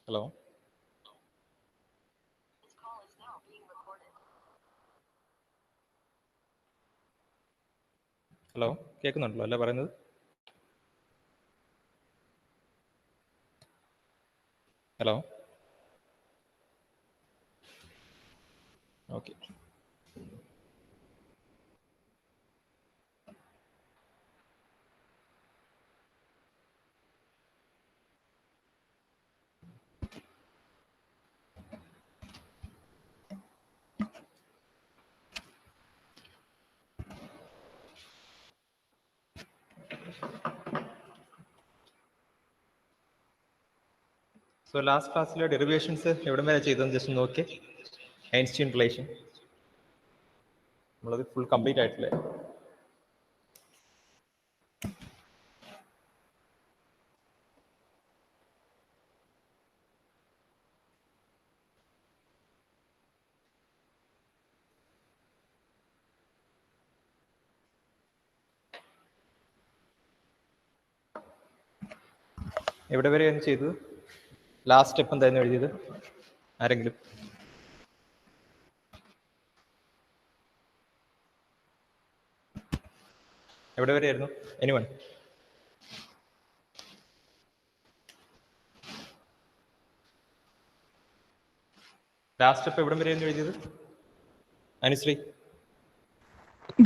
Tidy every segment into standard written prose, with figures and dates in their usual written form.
Hello hello കേൾക്കുന്നുണ്ടല്ലോ അല്ലേ പറയുന്നത്? Hello okay. സോ ലാസ്റ്റ് ക്ലാസ്സിലെ ഡെറിവേഷൻസ് എവിടെ വരെ ചെയ്തതെന്ന് ജസ്റ്റ് നോക്കി. ഐൻസ്റ്റീൻ റിലേഷൻ നമ്മളത് ഫുൾ കംപ്ലീറ്റ് ആയിട്ടില്ലേ? എവിടെ വരെയാണ് ചെയ്തത്? ലാസ്റ്റ് സ്റ്റെപ്പ് എന്തായിരുന്നു എഴുതിയത്? ആരെങ്കിലും? എവിടെ വരെയായിരുന്നു? എനിവൺ? ലാസ്റ്റ് സ്റ്റെപ്പ് എവിടെ വരെയായിരുന്നു എഴുതിയത്? Anusree?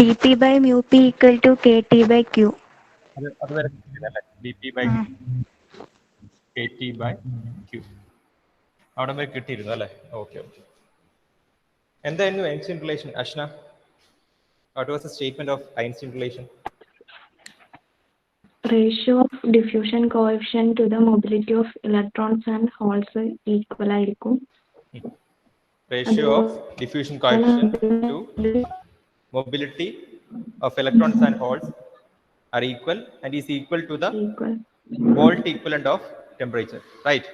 dp by mu p equal to kt by q. അത് വരെ അല്ലേ? dp by kt by q അവിടെ വരെ കിട്ടിയിരുന്നു അല്ലേ? Okay okay. എന്തായിരുന്നു Einstein relation? Ashna, what was the statement of Einstein relation? Ratio of diffusion coefficient to the mobility of electrons and holes equal ആയിരിക്കും. Ratio of diffusion coefficient to mobility of electrons and holes are equal and is equal to the volt equivalent of temperature, right?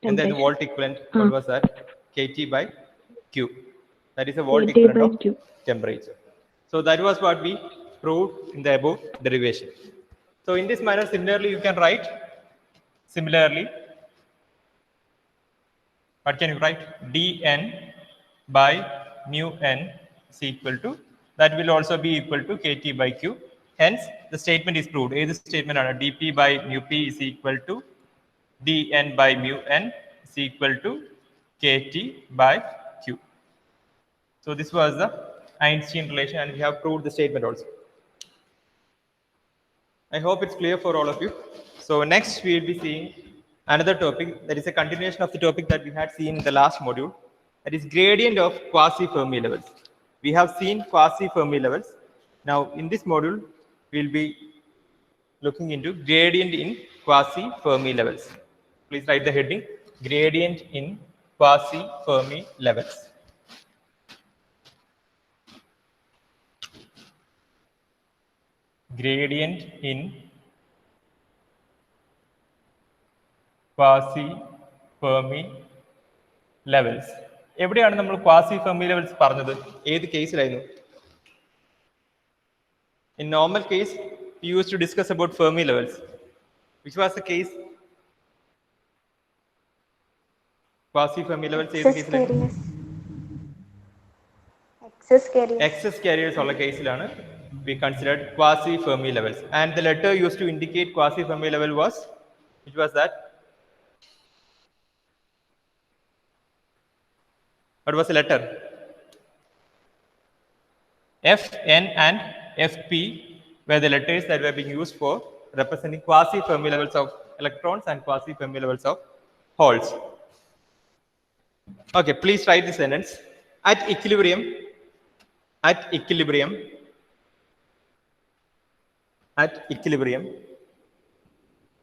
And then the volt equivalent, what was that? Kt by q. That is a volt equivalent of temperature. So that was what we proved in the above derivation. So in this manner, similarly, you can write similarly. What can you write? dn by mu n is equal to, that will also be equal to kt by q. Hence, the statement is proved. This statement is dp by mu p is equal to dn by mu n is equal to kt by q. So this was the Einstein relation, and we have proved the statement also. I hope it's clear for all of you. So next we will be seeing another topic that is a continuation of the topic that we had seen in the last module, that is gradient of quasi-Fermi levels. We have seen quasi-Fermi levels. Now in this module we will be looking into gradient in quasi-Fermi levels. Please write the heading, gradient in quasi-Fermi levels. Gradient in quasi-Fermi levels. എവിടെയാണ് നമ്മൾ quasi Fermi levels പറഞ്ഞത്? ഏത് കേസിലായിരുന്നു? In normal case, we used to discuss about Fermi levels. Which was the case? Quasi-Fermi levels ഏത് കേസിലായിരുന്നു? Excess carriers ഉള്ള കേസിലാണ് we considered quasi-Fermi levels. And the letter used to indicate quasi-Fermi level was, which was that? What was the letter? Fn and Fp were the letters that were being used for representing quasi-Fermi levels of electrons and quasi-Fermi levels of holes. Okay, please write this sentence. At equilibrium,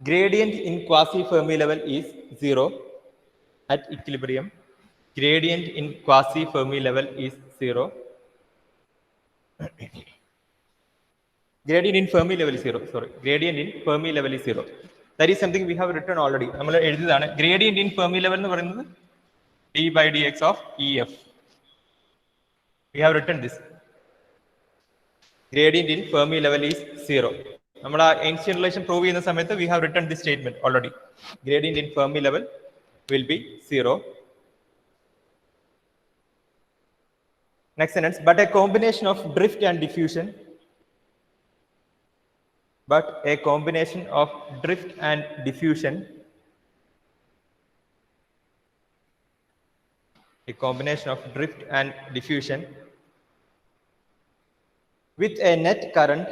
gradient in quasi-Fermi level is 0. At equilibrium, gradient in quasi-Fermi level is 0. Gradient in Fermi level is 0. Sorry, gradient in Fermi level is 0. That is something we have written already. നമ്മൾ എഴുതിയതാണ്. Gradient in Fermi level എന്ന് പറയുന്നത് d by dx of EF. We have written this. Gradient in Fermi level is 0. നമ്മൾ ആ Einstein relation prove ചെയ്യുന്ന സമയത്ത് we have written this statement already. Gradient in Fermi level will be 0. Next sentence, but a combination of drift and diffusion. But a combination of drift and diffusion. A combination of drift and diffusion with a net current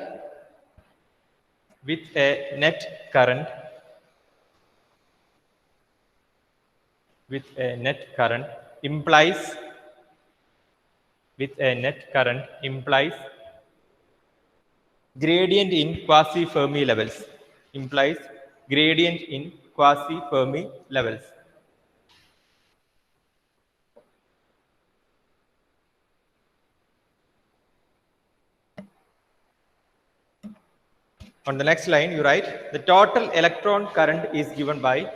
implies gradient in quasi-Fermi levels. Implies gradient in quasi-Fermi levels. On the next line, you write the total electron current is given by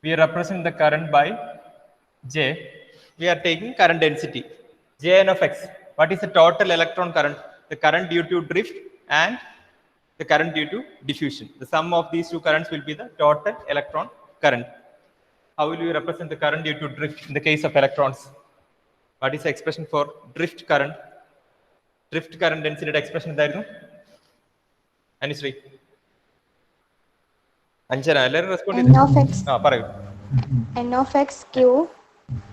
we represent the current by J. We are taking current density Jn of x. What is the total electron current? The current due to drift and the current due to diffusion. The sum of these two currents will be the total electron current. How will you represent the current due to drift in the case of electrons? What is the expression for drift current? Drift current density expression എന്തായിരുന്നു? അനുശ്രീ, അഞ്ജന, എല്ലാവരും respond ചെയ്തു. ആ, പറയൂ. n of x q.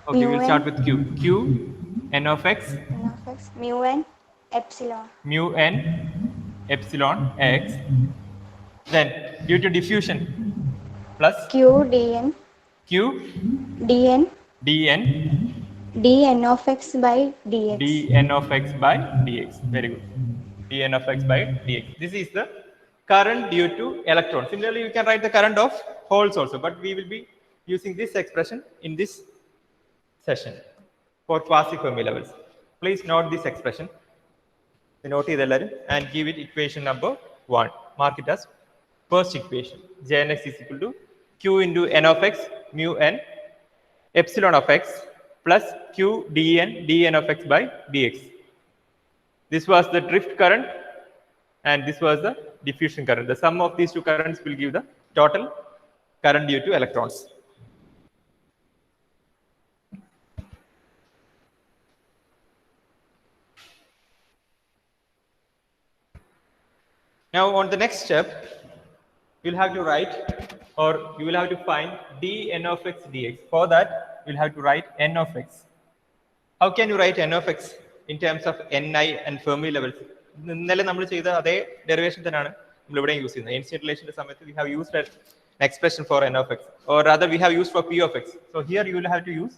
Okay, we'll start with q. Q n of x mu n epsilon x. Then due to diffusion plus q dn dn dn of x by dx. Very good. dn of x by dx. This is the current due to electron. Similarly, you can write the current of holes also, but we will be using this expression in this session for quasi-Fermi levels. Please note this expression. Note it and give it equation number 1. Mark it as first equation. Jnx is equal to q into n of x mu n epsilon of x plus q dn of x by dx. This was the drift current and this was the diffusion current. The sum of these two currents will give the total current due to electrons. Now on the next step, you'll have to write, or you will have to find dn of x dx. For that, you'll have to write n of x. How can you write n of x in terms of ni and Fermi levels? ഇന്നലെ നമ്മൾ ചെയ്ത അതേ derivation തന്നെയാണ് നമ്മൾ ഇവിടെ use ചെയ്യുന്നത്. Instant റിലേഷന്റെ സമയത്ത് we have used an expression for n of x, or rather we have used for p of x. So here you will have to use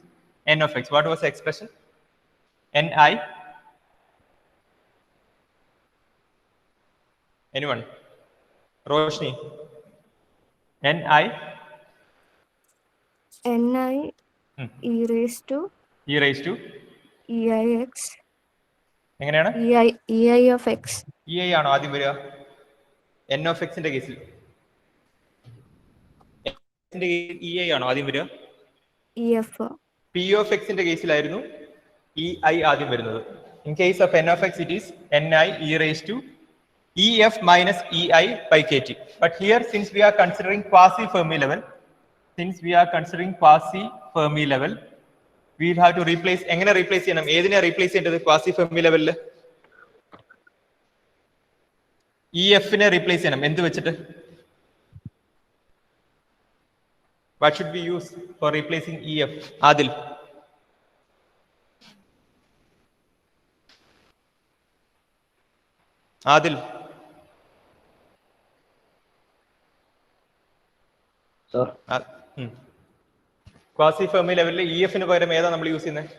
n of x. What was the expression? Ni. Anyone? Roshni. Ni e raised to eix. എങ്ങനെയാണ്? ei of x. ei ആണോ ആദ്യം വരിക? n of x ന്റെ കേസിൽ ei ആണോ ആദ്യം വരിക? ef. p of x ന്റെ കേസിലായിരുന്നു ei ആദ്യം വരുന്നത്. In case of n of x, it is ni e raised to ef minus ei by kt. But here, since we are considering quasi-Fermi level, we will have to replace. എങ്ങനെ replace ചെയ്യണം? ഏതിനെ replace ചെയ്യേണ്ടത് quasi-Fermi level? ef നെ replace ചെയ്യണം. എന്ത് വെച്ചിട്ട്? What should we use for replacing ef? Adil. Sir. Quasi-Fermi level ef ന് പകരം ഏതാ നമ്മൾ യൂസ് ചെയ്യുന്നത്?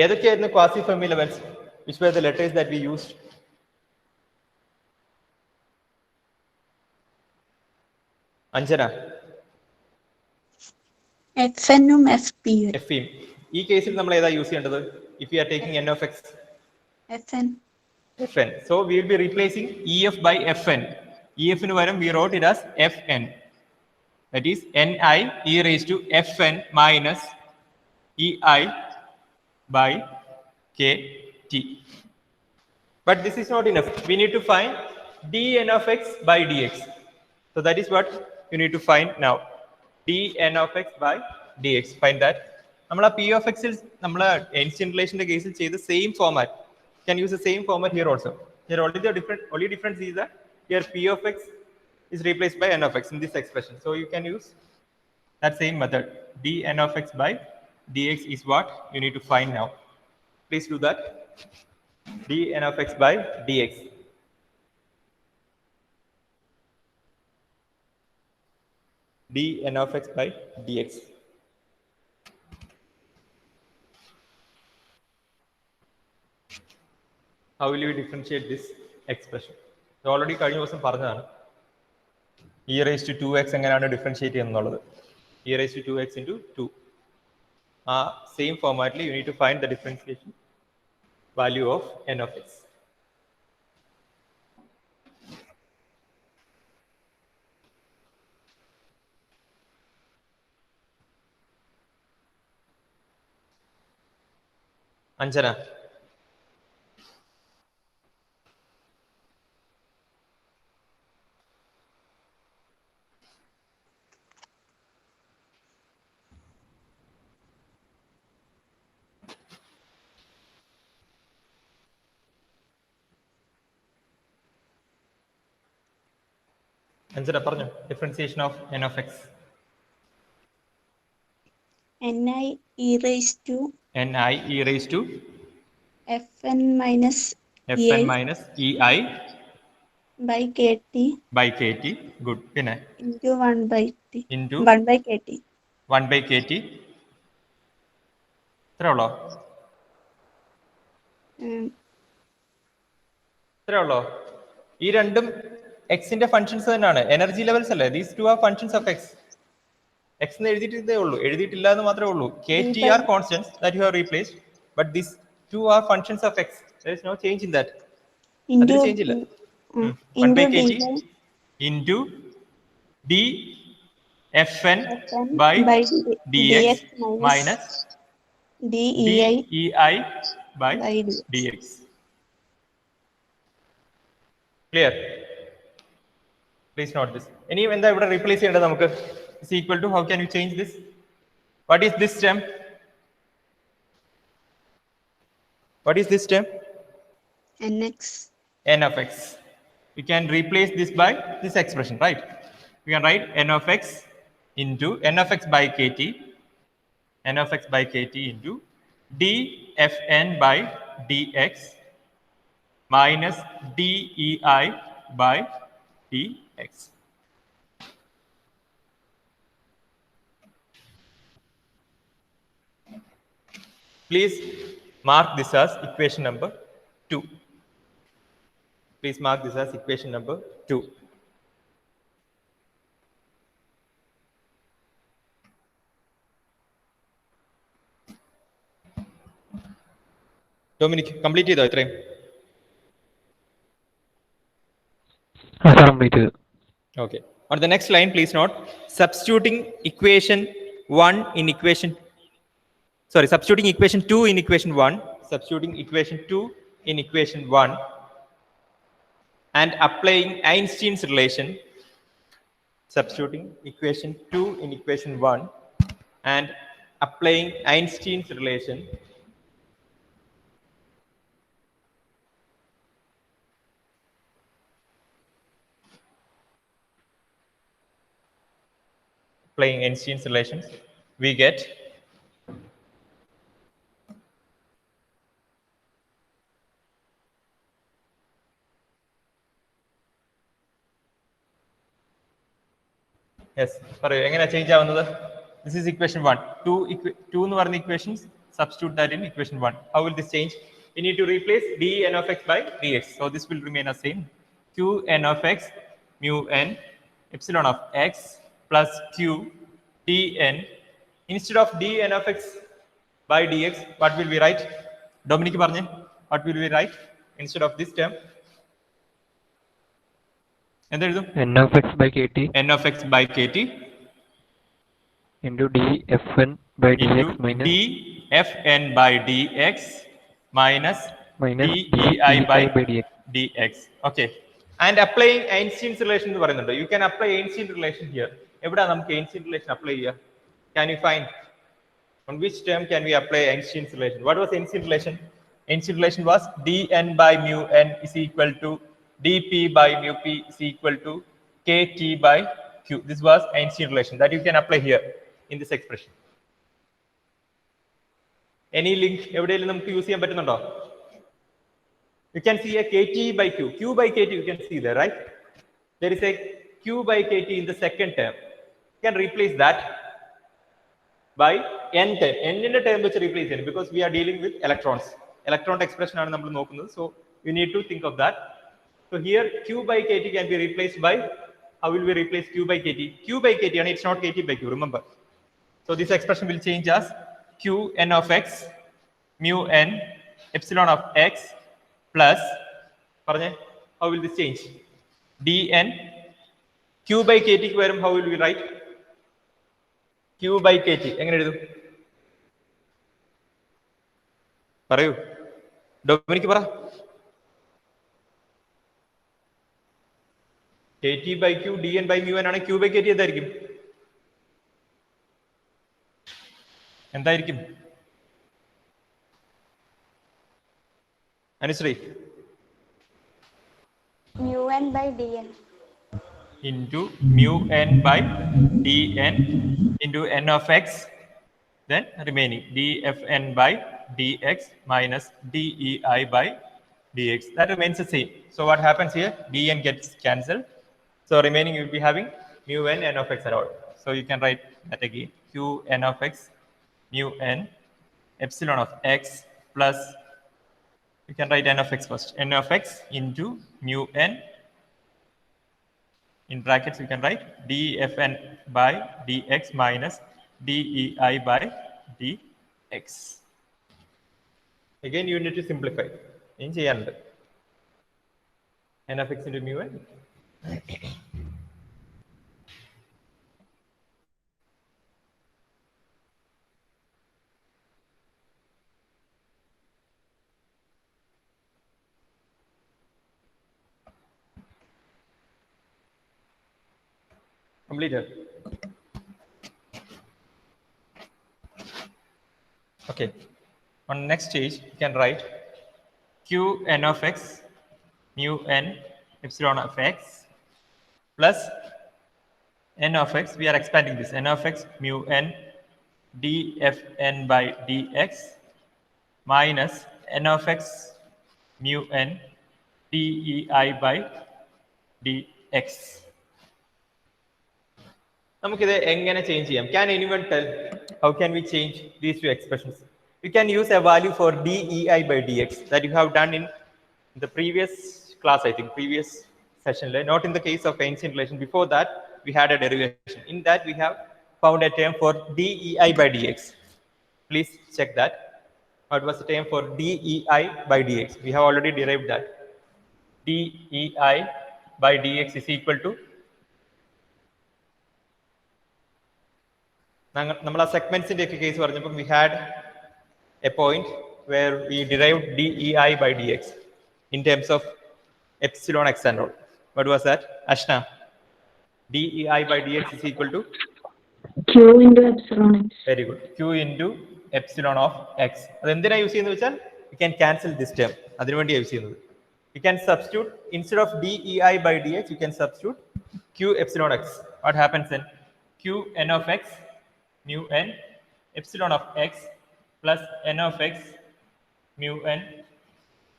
ഏതൊക്കെയായിരുന്നു quasi-Fermi levels? Which were the letters that we used? Anjana. fn ഉം fp. fm. ഈ കേസിൽ നമ്മൾ ഏതാ യൂസ് ചെയ്യേണ്ടത്? If we are taking n of x. fn. So we will be replacing ef by fn. ef ന് പകരം we wrote it as fn. That is ni e raised to fn minus EI by KT. But this is not enough. We need to find dn of x by dx. So that is what you need to find now. dn of x by dx. Find that. നമ്മൾ p of x is നമ്മൾ ancient relationന്റെ കേസിൽ ചെയ്ത same format. Can use the same format here also. Here only difference is that here p of x is replaced by n of x in this expression. So you can use that same method. dn of x by dx is what you need to find now. Please do that. dn of x by dx. dn of x by dx. How will you differentiate this expression? So already കഴിഞ്ഞ ദിവസം പറഞ്ഞതാണ് e raised to 2x എങ്ങനെയാണ് differentiate ചെയ്യുന്നത്. e raised to 2x into 2. Same formatly you need to find the differentiation value of n of x. Anjana. Anjana, പറഞ്ഞോ. Differentiation of n of x. ni e raised to ni e raised to fn minus fn ei minus ei by kt by kt. Good. പിന്നെ into 1 by t. into 1 by kt. 1 by kt. ഇത്രേ ഉള്ളോ? ഇത്രേ ഉള്ളോ? ഈ രണ്ടും എക്സിന്റെ functions തന്നെയാണ്. Energy levels അല്ലേ? These two are functions of X. X എന്ന് എഴുതിയിട്ടേ ഉള്ളൂ, എഴുതിയിട്ടില്ല എന്ന് മാത്രമേ ഉള്ളൂ. kt are constants that you have replaced, but these two are functions of x. There is no change in that. into change ഇല്ല. 1 into by kt dy into d fn by dx minus dei dei by by dx. Clear? Please note this. ഇനി എന്താ ഇവിടെ replace ചെയ്യേണ്ടത് നമുക്ക്? is equal to, how can you change this? What is this term? What is this term? nx. n of x. We can replace this by this expression, right? We can write n of x into n of x by kt, n of x by kt into dfn by dx minus dei by dx. Please mark this as equation number 2. Please mark this as equation number 2. Dominic, complete ചെയ്തോ ഇത്രയും? Okay. On the next line, please note, substituting equation 1 in equation, substituting equation 2 in equation 1, substituting equation 2 in equation 1, and applying Einstein's relation, substituting equation 2 in equation 1, and applying Einstein's relation applying Einstein's relations, we get yes, പറയൂ എങ്ങനെയാ change ആവുന്നത്? This is equation 1. 2 എന്ന് പറഞ്ഞ equations, substitute that in equation 1. How will this change? We need to replace dn of x by dx. So this will remain as same. qn of x mu n epsilon of x plus q dn. Instead of dn of x by dx, what will we write? Dominic പറഞ്ഞേ, what will we write instead of this term? എന്തെഴുതും? n of x by kt. n of x by kt into dfn by dx into minus dfn by dx minus minus dei by dx. dx. Okay. And applying Einstein's relation എന്ന് പറയുന്നുണ്ട്. You can apply Einstein relation here. എവിടാ നമുക്ക് Einstein relation apply ചെയ്യുക? Can you find? On which term can we apply Einstein's relation? What was Einstein relation? Einstein relation was dn by mu n is equal to dp by mu p is equal to kt by q. This was Einstein relation that you can apply here in this expression. Any link എവിടെയെങ്കിലും നമുക്ക് use ചെയ്യാൻ പറ്റുന്നുണ്ടോ? You can see a kt by q. Q by kt you can see there, right? There is a q by kt in the second term. You can replace that by n term. N in the term which replace it because we are dealing with electrons. Electron expression ആണ് നമ്മൾ നോക്കുന്നത്. So you need to think of that. So here q by kt can be replaced by, how will we replace q by kt? Q by kt and it's not kt by q, remember. So this expression will change as q n of x mu n epsilon of x plus, how will this change? dn q by kt ക്ക് പകരം how will we write? q by kt എങ്ങനെ എഴുതും? പറയൂ, Dominic പറ. kt by q dn by mu n ആണ്. q by kt എന്തായിരിക്കും? എന്തായിരിക്കും Anusree? mu n by dn. Into mu n by dn into n of x, then remaining dfn by dx minus dei by dx. That remains the same. So what happens here? dn gets cancelled. So remaining you will be having mu n n of x and all. So you can write that again. q n of x mu n epsilon of x plus, you can write n of x first. n of x into mu n, in brackets you can write dfn by dx minus dei by dx. Again you need to simplify. In ചെയ്യാനുണ്ട് n of x into mu n. Completed. Okay. On next stage, you can write q n of x mu n epsilon of x plus n of x. We are expanding this. n of x mu n dfn by dx minus n of x mu n dei by dx. നമുക്കിത് എങ്ങനെ change ചെയ്യാം? Can anyone tell how can we change these two expressions? You can use a value for dei by dx that you have done in the previous class, I think, previous session. Not in the case of Einstein relation. Before that, we had a derivation. In that, we have found a term for dei by dx. Please check that. What was the term for dei by dx? We have already derived that. dei by dx is equal to, നമ്മൾ ആ സെഗ്മെന്റ്സിന്റെ ഒക്കെ case പറഞ്ഞപ്പോൾ we had a point where we derived dei by dx in terms of epsilon x and all. What was that, Ashna? dei by dx is equal to q into epsilon x. Very good. q into epsilon of x. അതെന്തിനാ use ചെയ്യുന്നത് വെച്ചാൽ you can cancel this term. അതിനുവേണ്ടി use ചെയ്യുന്നത്. You can substitute, instead of dei by dx, you can substitute q epsilon x. What happens then? q n of x mu n epsilon of x plus n of x mu n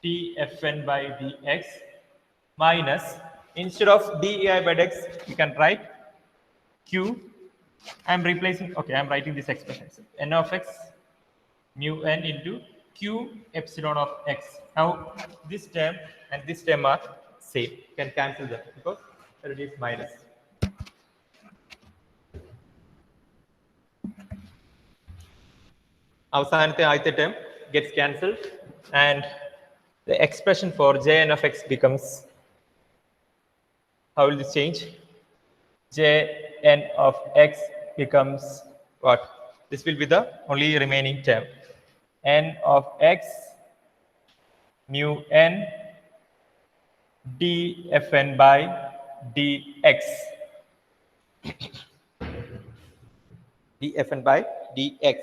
dfn by dx minus, instead of dei by dx, you can write q. I'm replacing, okay, I'm writing this expression. So n of x mu n into q epsilon of x. Now this term and this term are same. You can cancel them because there is minus. അവസാനത്തെ ആദ്യത്തെ term gets cancelled and the expression for jn of x becomes, how will this change? Jn of x becomes what? This will be the only remaining term. N of x mu n dfn by dx. dfn by dx.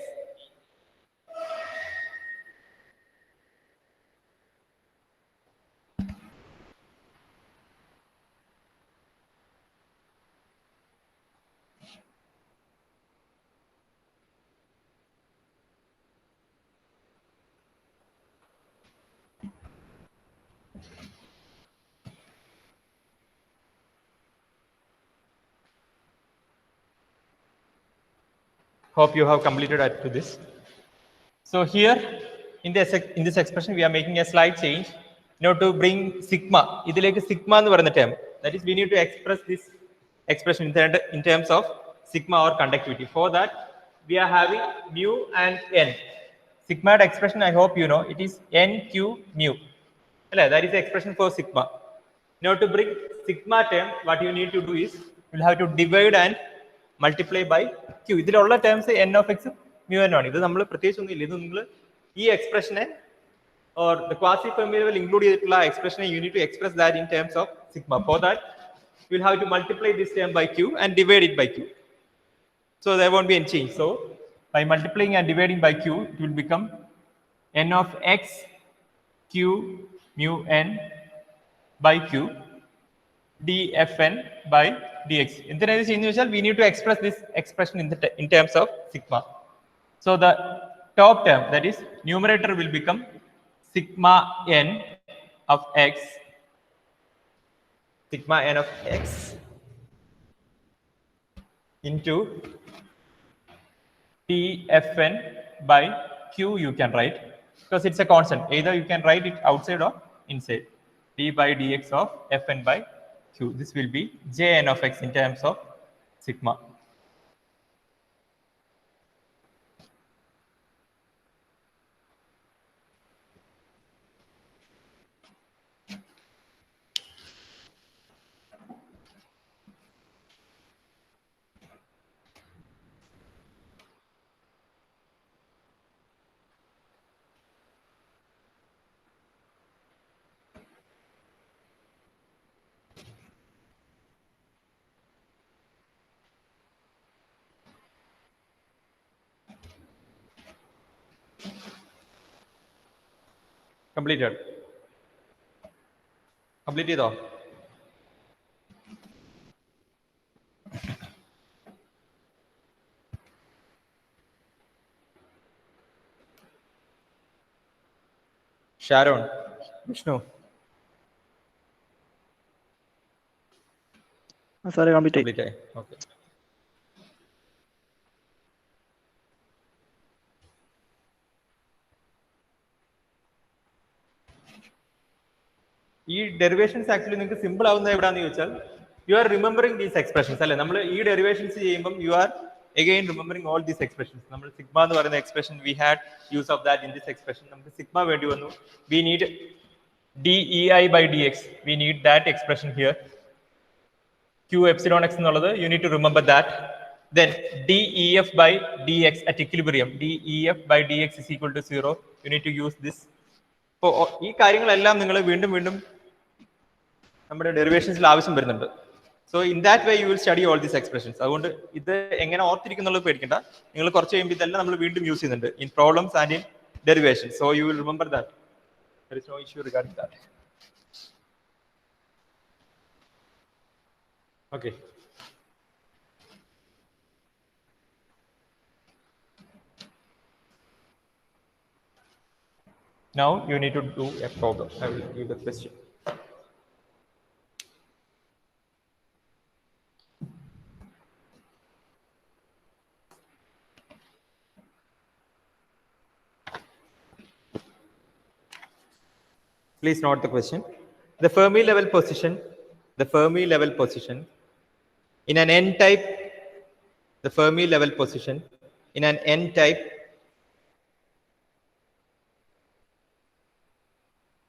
Hope you have completed up to this. So here in this expression we are making a slight change in order to bring sigma. ഇതിലേക്ക് sigma എന്ന് പറയുന്ന term. That is, we need to express this expression in terms of sigma or conductivity. For that we are having mu and n. Sigma expression, I hope you know, it is nq mu. That is the expression for sigma. In order to bring sigma term, what you need to do is you will have to divide and multiply by q. ഇതിലുള്ള terms n of x mu n ആണ്. ഇത് നമ്മൾ പ്രത്യേകിച്ച് ഒന്നും ഇല്ല. ഇത് നിങ്ങൾ ഈ എക്സ്പ്രഷനെ or the quasi Fermi level include ചെയ്തിട്ടുള്ള expression, you need to express that in terms of sigma. For that you will have to multiply this term by q and divide it by q. So there won't be any change. So by multiplying and dividing by q, it will become n of x q mu n by q dfn by dx. എന്തിനാണ് ചെയ്യുന്നത് വെച്ചാൽ we need to express this expression in terms of sigma. So the top term, that is numerator, will become sigma n of x into dfn by q. You can write, because it's a constant, either you can write it outside or inside. d by dx of fn by q. This will be jn of x in terms of sigma. Completed. Complete ചെയ്തോ? Sharon, Vishnu. Sorry, complete. Complete. Okay. ഈ derivations actually നിങ്ങൾക്ക് simple ആവുന്നത് എവിടെയാണെന്ന് ചോദിച്ചാൽ you are remembering these expressions അല്ലെ. നമ്മൾ ഈ derivations ചെയ്യുമ്പോൾ you are again remembering all these expressions. നമ്മൾ സിഗ്മ എന്ന് പറയുന്ന expression we had use of that in this expression. നമുക്ക് സിഗ്മ വേണ്ടി വന്നു. We need dEI by dx. We need that expression here. Q epsilon x എന്നുള്ളത് you need to remember that. Then dEF by dx at equilibrium. dEF by dx is equal to 0. You need to use this. അപ്പോൾ ഈ കാര്യങ്ങളെല്ലാം നിങ്ങൾ വീണ്ടും വീണ്ടും നമ്മുടെ ഡെറിവേഷൻസിൽ ആവശ്യം വരുന്നുണ്ട്. So in that way you will study all these expressions. അതുകൊണ്ട് ഇത് എങ്ങനെ ഓർത്തിരിക്കുന്നുള്ളത് പേടിക്കണ്ട. നിങ്ങൾ കുറച്ച് കഴിയുമ്പോൾ ഇതെല്ലാം നമ്മൾ വീണ്ടും യൂസ് ചെയ്യുന്നുണ്ട് in problems and in derivation. So you will remember that. There is no issue regarding that. Okay. Now you need to do a problem. I will give the question. Please note the question. The Fermi level position in an n-type, the Fermi level position in an n-type,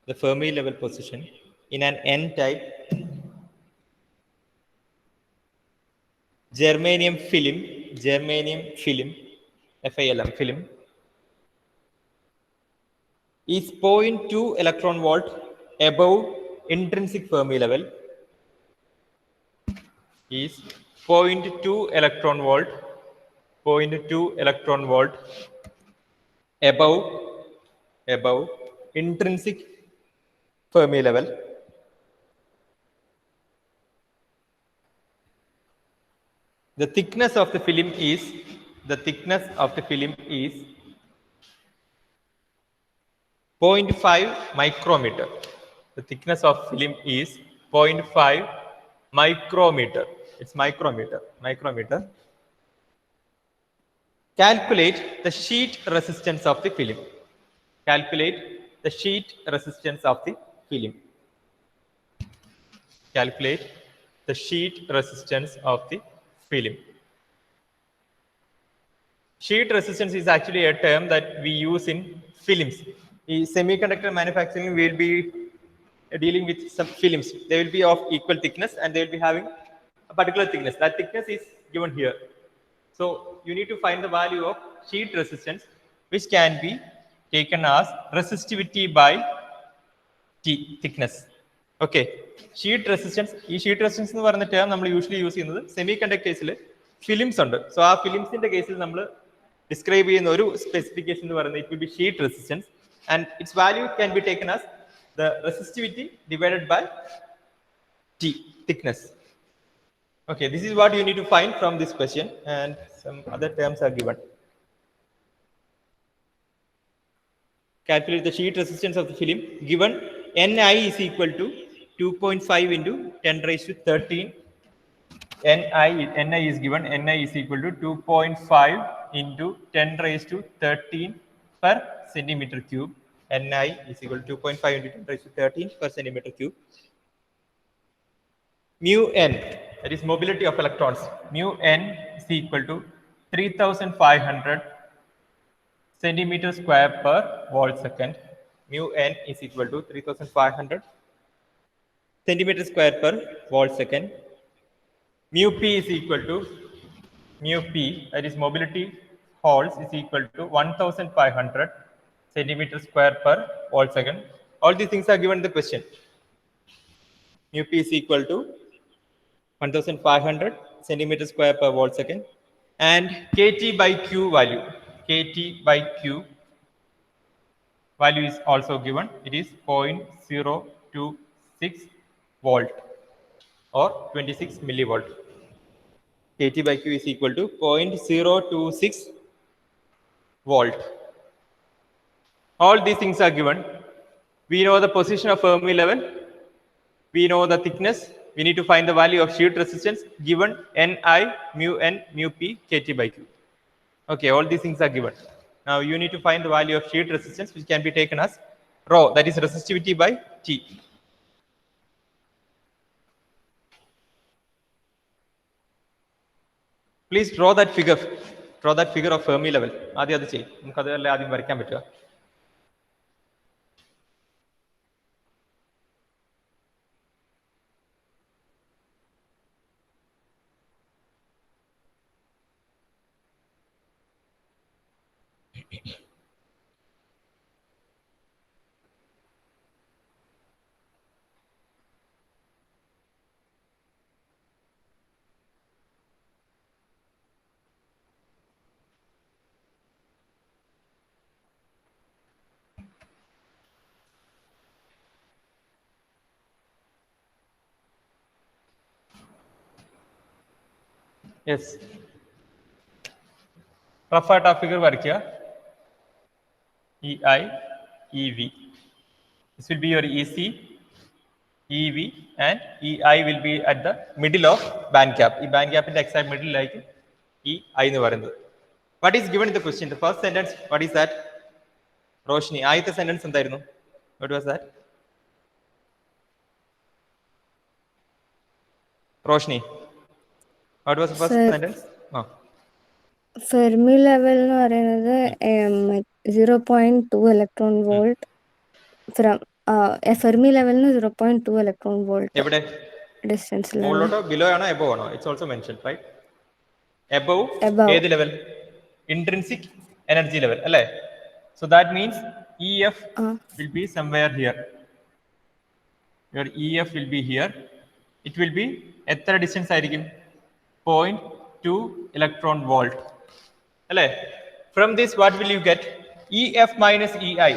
the Fermi level position in an n-type germanium film FILM, film, is 0.2 electron volt above intrinsic Fermi level, is 0.2 electron volt, 0.2 electron volt above intrinsic Fermi level. The thickness of the film is 0.5 micrometer. The thickness of film is 0.5 micrometer. It's micrometer. Calculate the sheet resistance of the film. Calculate the sheet resistance of the film. Calculate the sheet resistance of the film. Sheet resistance is actually a term that we use in films. In semiconductor manufacturing, we will be dealing with some films. They will be of equal thickness and they will be having a particular thickness. That thickness is given here. So you need to find the value of sheet resistance, which can be taken as resistivity by T, thickness. Okay. Sheet resistance. This sheet resistance is the term we usually use in the semiconductor films. So our films in the cases we describe in specification, it will be sheet resistance, and its value can be taken as the resistivity divided by T, thickness. Okay, this is what you need to find from this question, and some other terms are given. Calculate the sheet resistance of the film given Ni is equal to 2.5 into 10 raised to 13. Ni is given. Ni is equal to 2.5 into 10 raised to 13 per centimeter cube. Ni is equal to 2.5 into 10 raised to 13 per centimeter cube. Mu n, that is mobility of electrons. Mu n is equal to 3,500 centimeter square per volt second. Mu n is equal to 3,500 centimeter square per volt second. Mu p is equal to that is mobility holes is equal to 1,500 centimeter square per volt second. All these things are given in the question. Mu p is equal to 1,500 centimeter square per volt second, and kT by q value. KT by q value is also given. It is 0.026 volt or 26 millivolt. kT by q is equal to 0.026 volt. All these things are given. We know the position of Fermi level. We know the thickness. We need to find the value of sheet resistance given Ni, mu n, mu p, kT by q. Okay, all these things are given. Now you need to find the value of sheet resistance, which can be taken as rho, that is resistivity by T. Please draw that figure. Draw that figure of Fermi level. Yes. Rough figure varakkya. EI, EV. This will be your EC, EV, and EI will be at the middle of band gap. This band gap in the exact middle like EI nu varunnu. What is given in the question? The first sentence, what is that? Roshni, the sentence endayirunnu? What was that? Roshni, what was the first sentence? Fermi level nu parayunnathu 0.2 electron volt from a Fermi level nu 0.2 electron volt. Evade? Distance level. Below or below ano above ano? It's also mentioned, right? Above. Above. Level? intrinsic energy level, alle? So that means EF will be somewhere here. Your EF will be here. It will be എത്ര distance ആയിരിക്കും? 0.2 electron volt. alle? From this what will you get? EF minus EI.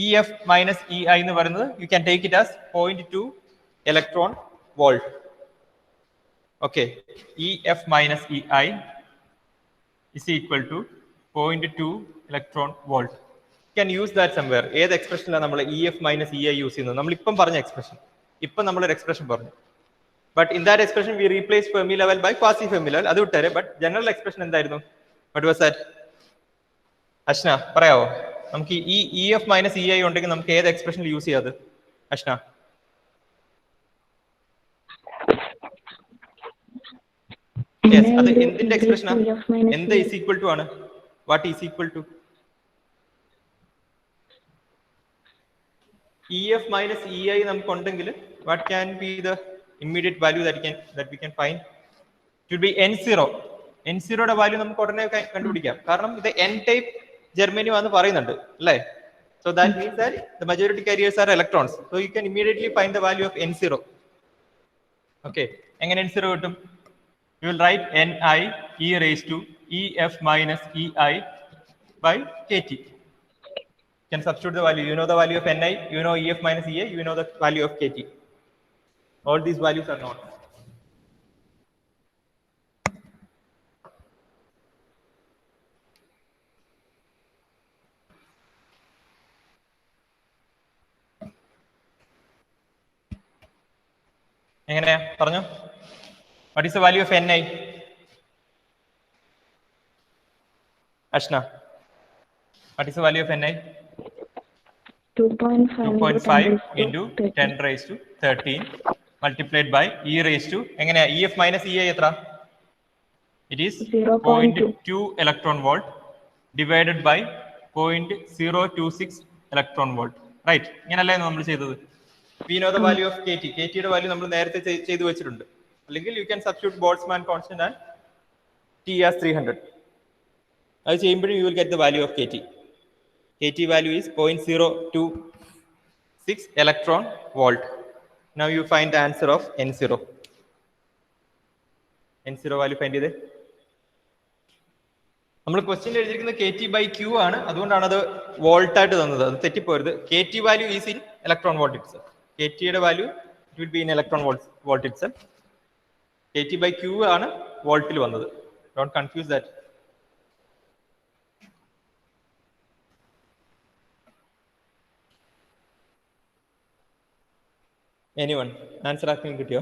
EF minus EI എന്ന് പറയുന്നത് you can take it as 0.2 electron volt. Okay, EF minus EI is equal to 0.2 electron volt. You can use that somewhere. ഏത് എക്സ്പ്രഷനിലാണ് നമ്മൾ EF minus EI use ചെയ്യുന്നത്? നമ്മളിപ്പം പറഞ്ഞ expression, ഇപ്പം നമ്മളൊരു expression പറഞ്ഞു. But in that expression we replace Fermi level by quasi Fermi level. അത് വിട്ടേരെ. But general expression എന്തായിരുന്നു? What was that? അഷ്ന പറയാവോ? നമുക്ക് ഈ EF minus EI ഉണ്ടെങ്കിൽ നമുക്ക് ഏത് എക്സ്പ്രഷനിൽ യൂസ് ചെയ്യാത്? അഷ്ന അത് എന്തിന്റെ എക്സ്പ്രഷനാ? എന്ത് ഈസ് ഈക്വൽ ടു ആണ്? What is equal to? EF minus EI നമുക്ക് ഉണ്ടെങ്കിൽ what can be the immediate value that we can find? It will be N0. N0 യുടെ വാല്യൂ നമുക്ക് ഉടനെ കണ്ടുപിടിക്കാം. കാരണം ഇത് N ടൈപ്പ് ജർമ്മനിയം ആണെന്ന് പറയുന്നുണ്ട് അല്ലേ? So that means that the majority carriers are electrons. So you can immediately find the value of N0. Okay, എങ്ങനെ N0 കിട്ടും? You will write Ni e raised to EF minus EI by KT. You can substitute the value. You know the value of Ni, you know EF minus EI, you know the value of KT. All these values are known. എങ്ങനെ പറഞ്ഞു? What is the value of Ni? Ashna, what is the value of Ni? 2.5 into 10 raised to 13 multiplied by e raised to എങ്ങനെയാ? EF minus EI എത്ര? It is 0.2 electron volt divided by 0.026 electron volt. Right? ഇങ്ങനല്ലേ നമ്മൾ ചെയ്തത്? We know the value of KT. KT യുടെ value നമ്മൾ നേരത്തെ ചെയ്തു വെച്ചിട്ടുണ്ട്. അല്ലെങ്കിൽ you can substitute Boltzmann constant and T as 300. അത് ചെയ്യുമ്പോഴും you will get the value of KT. KT value is 0.026 electron volt. Now you find the answer of N0. N0 value find ചെയ്തേ. നമ്മൾ question എഴുതിയിരിക്കുന്നത് KT by Q ആണ്. അതുകൊണ്ടാണ് അത് volt ആയിട്ട് തന്നത്. അത് തെറ്റിപ്പോരുത്. KT value is in electron volt itself. KT യുടെ value it will be in electron volt itself. KT by Q ആണ് വോൾട്ടിൽ വന്നത്. Don't confuse that. Anyone? Answer ആർക്കെങ്കിലും കിട്ടിയോ?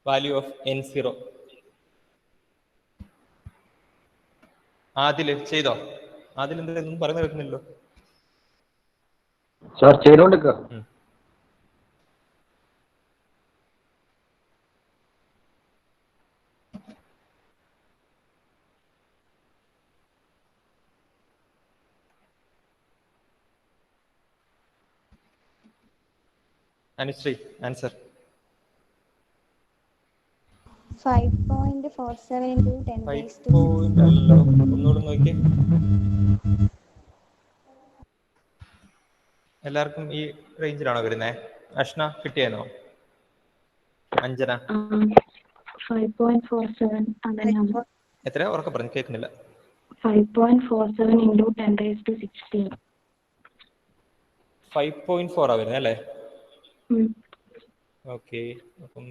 Value of N0. ആദില് ചെയ്തോ? ആദിൽ എന്തൊന്നും പറഞ്ഞു കേൾക്കുന്നില്ലല്ലോ. Sir ചെയ്തോണ്ടിരിക്കുക. Anushree, answer. 5.47 into 10 raised to 6. അല്ലല്ലോ, ഒന്നുകൂടെ നോക്കിയേ. എല്ലാവർക്കും ഈ റേഞ്ചിലാണോ വരുന്നത്? അഷ്ന കിട്ടിയാനോ? അഞ്ജന 5.47 അതന്നെയാണ്. എത്രയാ? ഉറക്കെ പറഞ്ഞു കേൾക്കുന്നില്ല. 5.47 into 10 raised to 16. 5.4 ആ വരുന്നത് അല്ലേ? ഓക്കെ, അപ്പം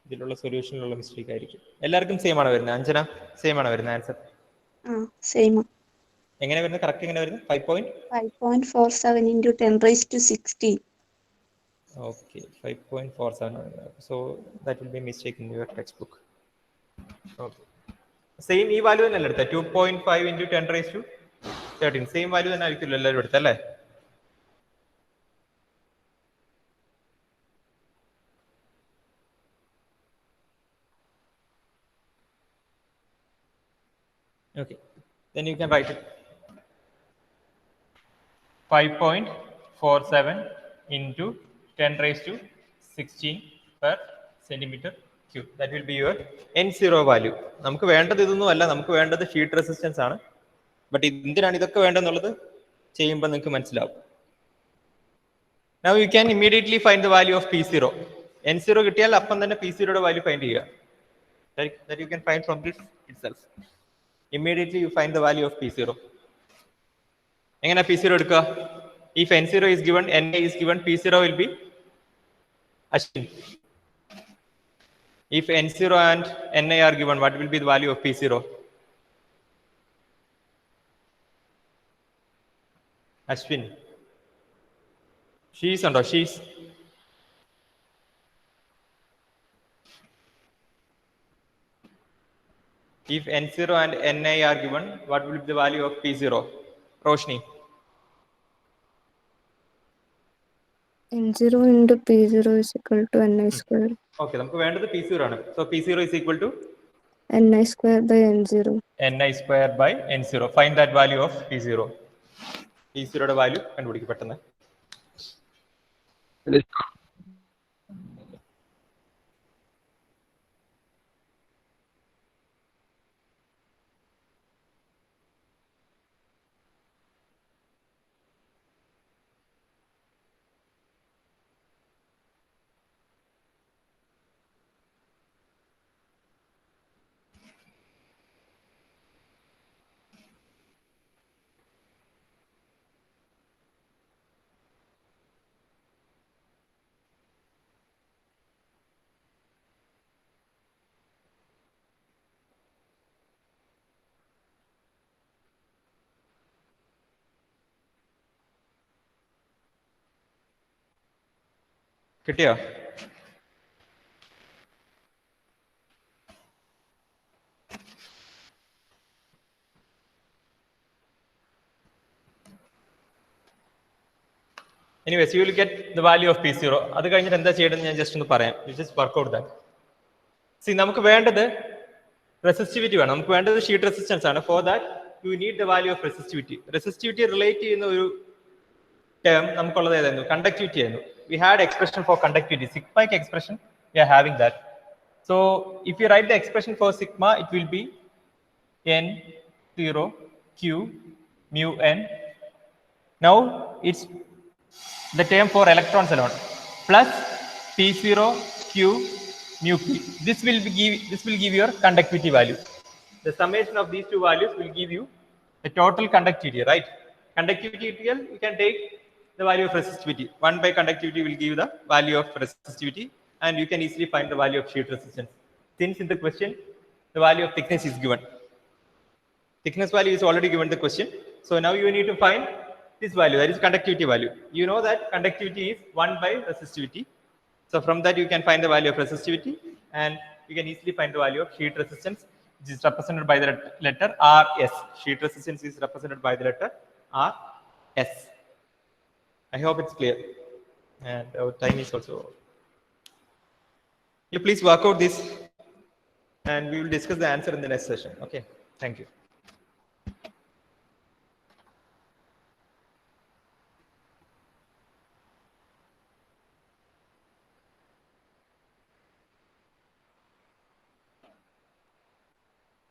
ഇതിലുള്ള സൊല്യൂഷനിലുള്ള മിസ്റ്റേക്ക് ആയിരിക്കും. എല്ലാവർക്കും സെയിം ആണ് വരുന്നത്. അഞ്ജന സെയിം ആണ് വരുന്നത് ആൻസർ? സെയിം. എങ്ങനെ വരുന്നത്? കറക്റ്റ് എങ്ങനെ വരുന്നത്? 5.47 into 10 raised to 16. Okay, 5.47. So that will be a mistake in your textbook. Okay. Same ഈ വാല്യൂ തന്നെ എടുത്തത് 2.5 into 10 raised to 13. Same value തന്നെ ആയിരിക്കുമല്ലോ എല്ലാവരും എടുത്തല്ലേ? Okay, then you can write it. 5.47 into 10 raised to 16 per centimeter cube. Q. That will be your N0 value. നമുക്ക് വേണ്ടത് ഇതൊന്നും അല്ല, നമുക്ക് വേണ്ടത് ഷീറ്റ് റെസിസ്റ്റൻസ് ആണ്. ബട്ട് എന്തിനാണ് ഇതൊക്കെ വേണ്ടെന്നുള്ളത് ചെയ്യുമ്പോൾ നിങ്ങൾക്ക് മനസ്സിലാവും. Now you can immediately find the value of P0. N0 കിട്ടിയാൽ അപ്പം തന്നെ P0 യുടെ വാല്യൂ ഫൈൻഡ് ചെയ്യുക. That you can find from this itself. Immediately you find the value of P0. എങ്ങനെ P0 എടുക്കുക? If N0 is given, Na is given, P0 will be Ashwin. If N0 and Na are given, what will be the value of P0? Ashwin. She's under she's. If N0 and Na are given, what will be the value of P0? Roshni. N0 into P0 is equal to Ni square. Okay, നമുക്ക് വേണ്ടത് P0 ആണ്. So P0 is equal to Ni square by N0. Ni square by N0. Find that value of P0. P0 യുടെ value കണ്ടുപിടിക്കുക പെട്ടെന്ന്. കിട്ടിയോ? Anyways, you will get the value of P0. അത് കഴിഞ്ഞിട്ട് എന്താ ചെയ്യേണ്ടത് ഞാൻ ജസ്റ്റ് ഒന്ന് പറയാം. You just work out that. See, നമുക്ക് വേണ്ടത് റെസിസ്റ്റിവിറ്റി വേണം. നമുക്ക് വേണ്ടത് ഷീറ്റ് റെസിസ്റ്റൻസ് ആണ്. For that you need the value of resistivity. Resistivity relate ചെയ്യുന്ന ഒരു ടേം നമുക്കുള്ളത് ഏതായിരുന്നു? കണ്ടക്ടിവിറ്റി ആയിരുന്നു. We had expression for conductivity. Sigma expression, we are having that. So if you write the expression for sigma, it will be N0 Q mu N. Now it's the term for electrons alone plus P0 Q mu P. This will give your conductivity value. The summation of these two values will give you the total conductivity, right? Conductivity, you can take the value of resistivity. 1 by conductivity will give you the value of resistivity, and you can easily find the value of sheet resistance. Since in the question, the value of thickness is given. Thickness value is already given in the question. So now you need to find this value, that is conductivity value. You know that conductivity is 1 by resistivity. So from that you can find the value of resistivity, and you can easily find the value of sheet resistance, which is represented by the letter Rs. Sheet resistance is represented by the letter Rs. I hope it's clear, and our time is also over. You please work out this, and we will discuss the answer in the next session. Okay, thank you.